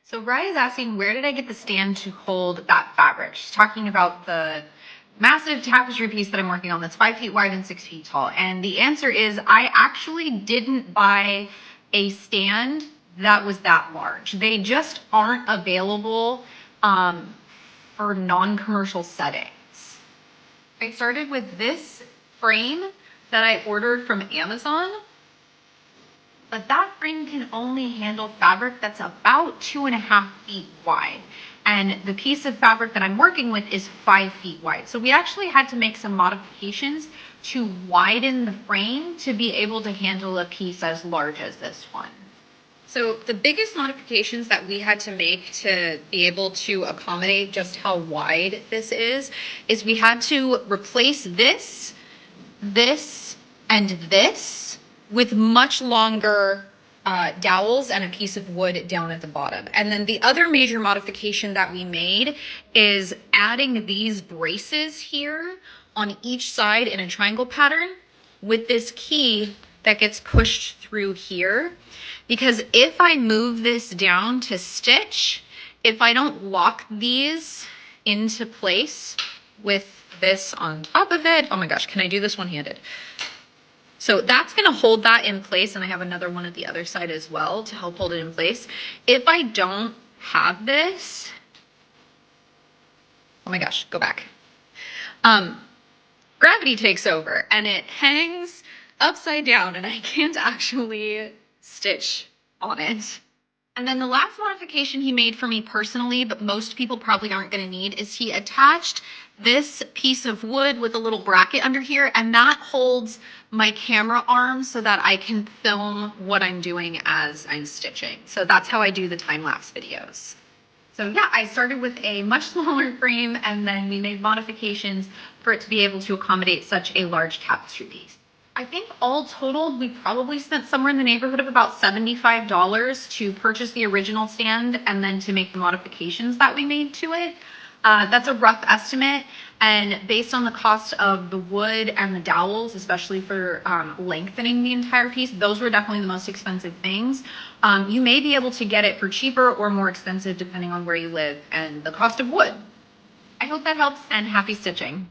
So Rye is asking, where did I get the stand to hold that fabric? She's talking about the massive tapestry piece that I'm working on that's 5 feet wide and 6 feet tall. And the answer is I actually didn't buy a stand that was that large. They just aren't available for non-commercial settings. I started with this frame that I ordered from Amazon. But that frame can only handle fabric that's about 2.5 feet wide. And the piece of fabric that I'm working with is 5 feet wide. So we actually had to make some modifications to widen the frame to be able to handle a piece as large as this one. So the biggest modifications that we had to make to be able to accommodate just how wide this is we had to replace this, and this with much longer dowels and a piece of wood down at the bottom. And then the other major modification that we made is adding these braces here on each side in a triangle pattern with this key that gets pushed through here. Because if I move this down to stitch, if I don't lock these into place with this on top of it, oh my gosh, can I do this one-handed? So that's going to hold that in place, and I have another one at the other side as well to help hold it in place. If I don't have this, oh my gosh, go back. Gravity takes over, and it hangs upside down, and I can't actually stitch on it. And then the last modification he made for me personally, but most people probably aren't going to need, is he attached this piece of wood with a little bracket under here, and that holds my camera arm so that I can film what I'm doing as I'm stitching. So that's how I do the time-lapse videos. So yeah, I started with a much smaller frame, and then we made modifications for it to be able to accommodate such a large tapestry piece. I think all totaled, we probably spent somewhere in the neighborhood of about $75 to purchase the original stand and then to make the modifications that we made to it. That's a rough estimate, and based on the cost of the wood and the dowels, especially for lengthening the entire piece, those were definitely the most expensive things. You may be able to get it for cheaper or more expensive depending on where you live and the cost of wood. I hope that helps, and happy stitching.